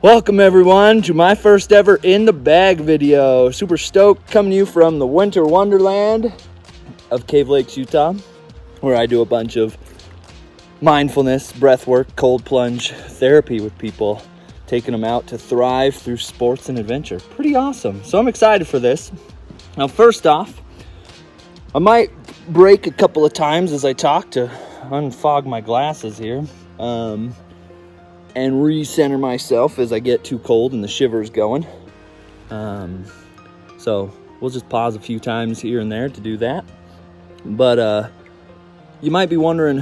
Welcome everyone to my first ever in the bag video. Super stoked, coming to you from the winter wonderland of Cave Lakes, Utah, where I do a bunch of mindfulness, breathwork, cold plunge therapy with people, taking them out to thrive through sports and adventure. Pretty awesome. So I'm excited for this. Now, first off, I might break a couple of times as I talk to unfog my glasses here. And recenter myself as I get too cold and the shivers going. So we'll just pause a few times here and there to do that. But you might be wondering,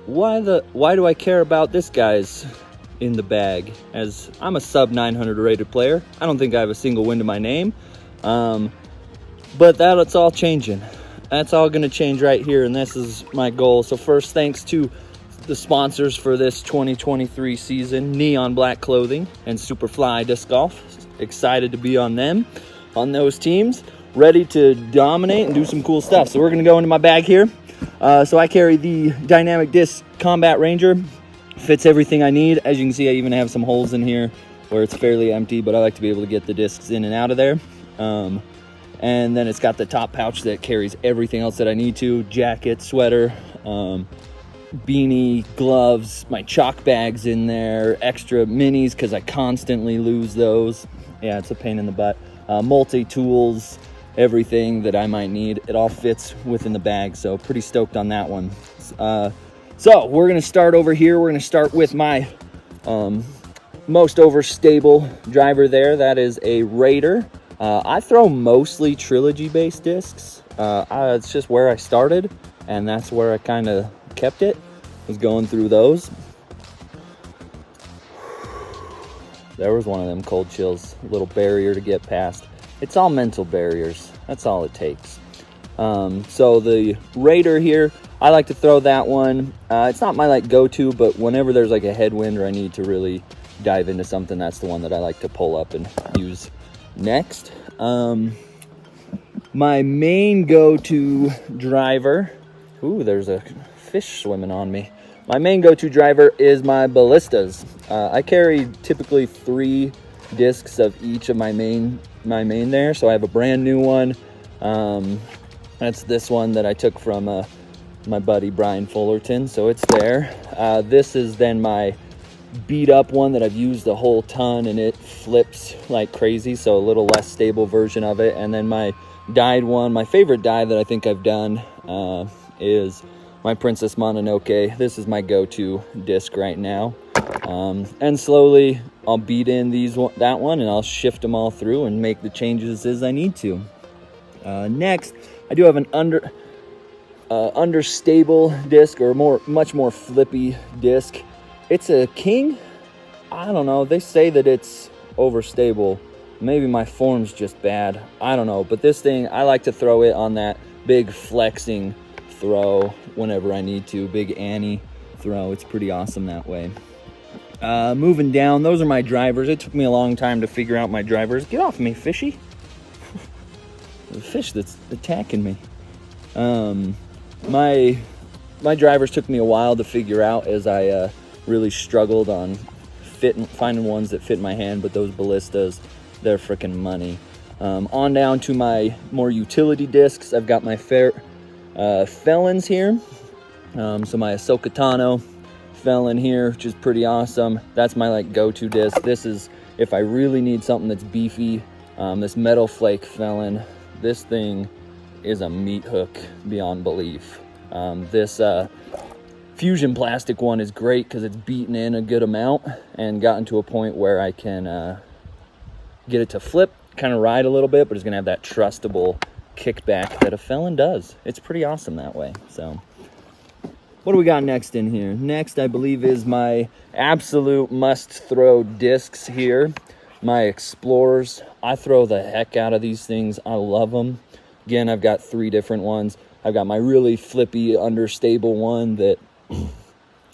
why do I care about this guy's in the bag? As I'm a sub 900 rated player. I don't think I have a single win to my name. But that's all changing. That's all going to change right here, and this is my goal. So first, thanks to the sponsors for this 2023 season, Neon Black Clothing and Superfly Disc Golf. Excited to be on those teams, ready to dominate and do some cool stuff. So we're gonna go into my bag here. So I carry the Dynamic Disc Combat Ranger. Fits everything I need. As you can see, I even have some holes in here where it's fairly empty, but I like to be able to get the discs in and out of there. And then it's got the top pouch that carries everything else that I need to: jacket, sweater, beanie, gloves, my chalk bags in there, extra minis because I constantly lose those. Yeah, it's a pain in the butt. Multi-tools, everything that I might need. It all fits within the bag, so pretty stoked on that one. So we're going to start over here. We're going to start with my most overstable driver there. That is a Raider. I throw mostly trilogy-based discs. It's just where I started, and that's where I kind of kept it. Was going through those. There was one of them cold chills, a little barrier to get past. It's all mental barriers. That's all it takes. So the Raider here, I like to throw that one. It's not my go-to, but whenever there's a headwind or I need to really dive into something, that's the one that I like to pull up and use next. My main go-to driver. Ooh, there's a fish swimming on me. My main go-to driver is my ballistas. I carry typically 3 discs of each of my main there. So I have a brand new one. That's this one that I took from my buddy Brian Fullerton. So it's there. This is then my beat up one that I've used a whole ton, and it flips like crazy. So a little less stable version of it. And then my dyed one, my favorite dye that I think I've done is my Princess Mononoke. This is my go-to disc right now. And slowly I'll beat in that one, and I'll shift them all through and make the changes as I need to. Next, I do have an understable disc, or much more flippy disc. It's a King. I don't know. They say that it's overstable. Maybe my form's just bad. I don't know. But this thing, I like to throw it on that big flexing throw whenever I need to. Big Annie throw. It's pretty awesome that way. Moving down, those are my drivers. It took me a long time to figure out my drivers. Get off me, fishy. The fish that's attacking me. My drivers took me a while to figure out, as I really struggled on finding ones that fit my hand, but those ballistas, they're freaking money. On down to my more utility discs. I've got my Felons here. So my Ahsoka Tano Felon here, which is pretty awesome. That's my go-to disc. This is if I really need something that's beefy. This Metal Flake Felon, this thing is a meat hook beyond belief. This Fusion plastic one is great because it's beaten in a good amount and gotten to a point where I can get it to flip, kind of ride a little bit, but it's gonna have that trustable kickback that a Felon does. It's pretty awesome that way. So what do we got next in here? Next, I believe, is my absolute must-throw discs here. My Explorers. I throw the heck out of these things. I love them. Again, I've got 3 different ones. I've got my really flippy, understable one that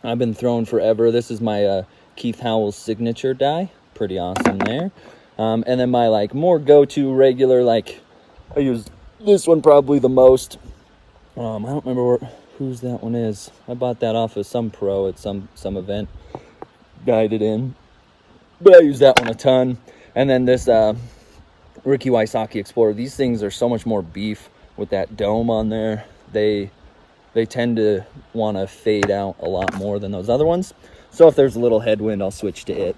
I've been throwing forever. This is my Keith Howells signature die. Pretty awesome there. And then my more go-to regular, I use this one probably the most. I don't remember whose that one is. I bought that off of some pro at some event. Dyed it in. but I use that one a ton. And then this Ricky Wysocki Explorer, these things are so much more beef with that dome on there. They tend to want to fade out a lot more than those other ones. So if there's a little headwind, I'll switch to it.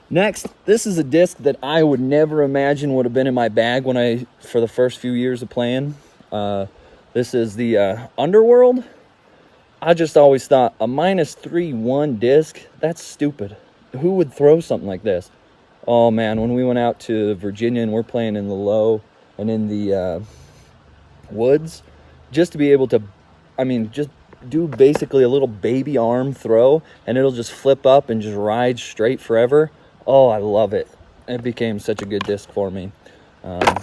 Next, this is a disc that I would never imagine would have been in my bag for the first few years of playing. This is the Underworld. I just always thought a -3/1 disc, that's stupid. Who would throw something like this? Oh man, when we went out to Virginia and we're playing in the low and in the woods, just to be able to, just do basically a little baby arm throw and it'll just flip up and just ride straight forever. Oh, I love it. It became such a good disc for me.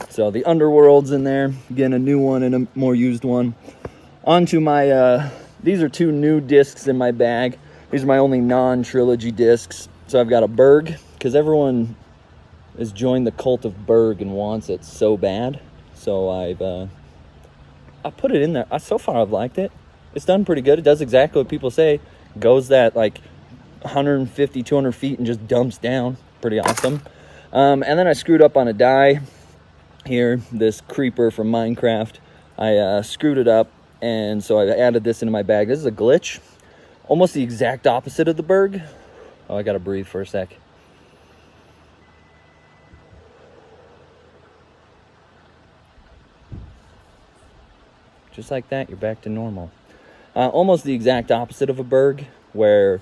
So the Underworld's in there. Again, a new one and a more used one. Onto my, these are 2 new discs in my bag. These are my only non-trilogy discs. So I've got a Berg, because everyone has joined the cult of Berg and wants it so bad. So I put it in there. So far I've liked it. It's done pretty good. It does exactly what people say. Goes that like 150, 200 feet and just dumps down. Pretty awesome. And then I screwed up on a die here, this Creeper from Minecraft. I screwed it up, and so I added this into my bag. This is a glitch. Almost the exact opposite of the Berg. Oh, I gotta breathe for a sec. Just like that, you're back to normal. Almost the exact opposite of a Berg, where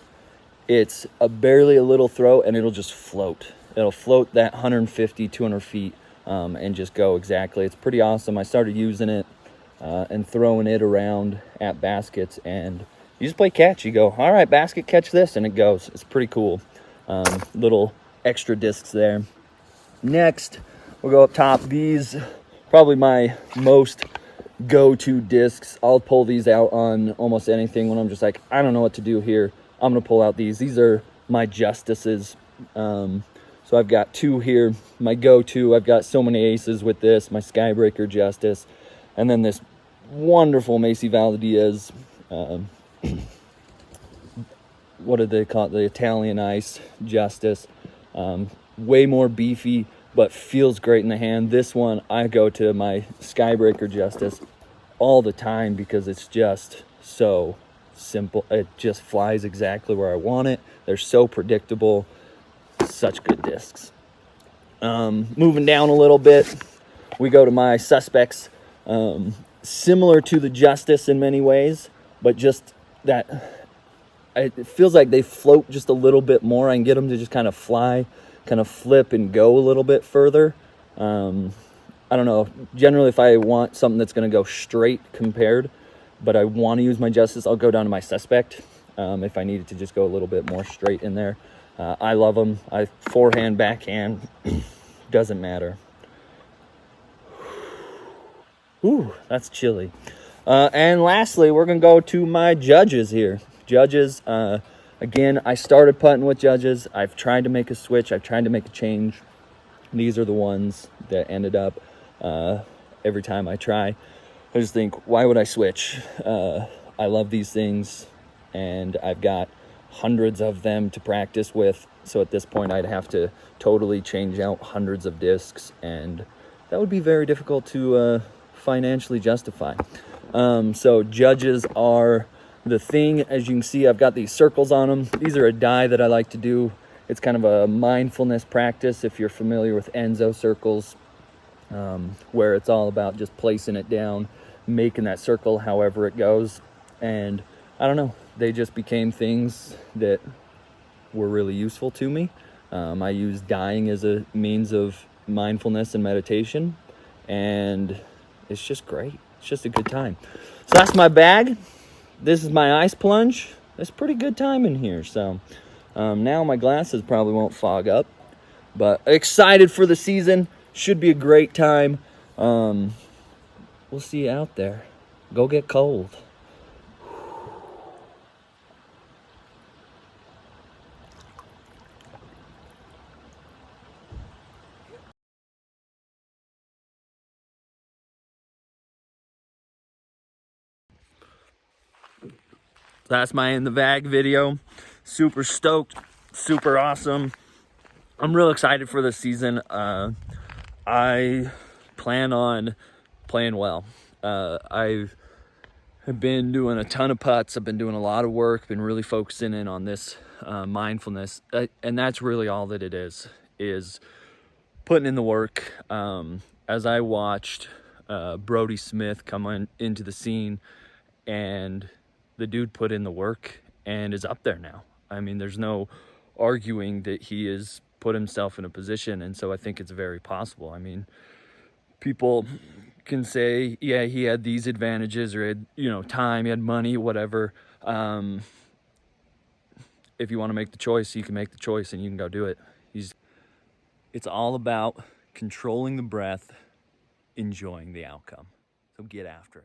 it's barely a little throw and it'll just float. It'll float that 150, 200 feet and just go exactly. It's pretty awesome. I started using it and throwing it around at baskets, and you just play catch. You go, all right, basket, catch this, and it goes. It's pretty cool. Little extra discs there. Next, we'll go up top. These, probably my most go-to discs. I'll pull these out on almost anything when I'm just like, I don't know what to do here. I'm gonna pull out these. These are my Justices. So I've got 2 here, my go-to. I've got so many aces with this, my Skybreaker Justice, and then this wonderful Macy Valdez, what do they call it? The Italian Ice Justice. Way more beefy, but feels great in the hand. This one, I go to my Skybreaker Justice all the time because it's just so simple. It just flies exactly where I want it. They're so predictable. Such good discs. Moving down a little bit, we go to my Suspects. Similar to the Justice in many ways, but just that it feels like they float just a little bit more. I can get them to just kind of fly, kind of flip and go a little bit further. I don't know. Generally, if I want something that's going to go straight compared, but I want to use my Justice, I'll go down to my Suspect. If I needed to just go a little bit more straight in there. I love them. I forehand, backhand, doesn't matter. Ooh, that's chilly. And lastly, we're going to go to my Judges here. Judges, again, I started putting with Judges. I've tried to make a switch. I've tried to make a change. These are the ones that ended up every time I try. I just think, why would I switch? I love these things, and I've got hundreds of them to practice with. So at this point, I'd have to totally change out hundreds of discs, and that would be very difficult to financially justify. So Judges are the thing. As you can see, I've got these circles on them. These are a die that I like to do. It's kind of a mindfulness practice, if you're familiar with Enzo Circles, where it's all about just placing it down, making that circle however it goes. And I don't know, they just became things that were really useful to me. I use dying as a means of mindfulness and meditation, and it's just great. It's just a good time. So that's my bag. This is my ice plunge. It's pretty good time in here. So now my glasses probably won't fog up, but excited for the season. Should be a great time. We'll see you out there. Go get cold. That's my in the bag video. Super stoked super awesome. I'm real excited for this season. I plan on playing well. I've been doing a ton of putts. I've been doing a lot of work, been really focusing in on this mindfulness. And that's really all that it is putting in the work. As I watched Brodie Smith come into the scene, and the dude put in the work and is up there now. I mean, there's no arguing that he has put himself in a position, and so I think it's very possible. I mean, people can say, yeah, he had these advantages, or had, time, he had money, whatever. If you want to make the choice, you can make the choice and you can go do it. It's all about controlling the breath, enjoying the outcome. So get after it.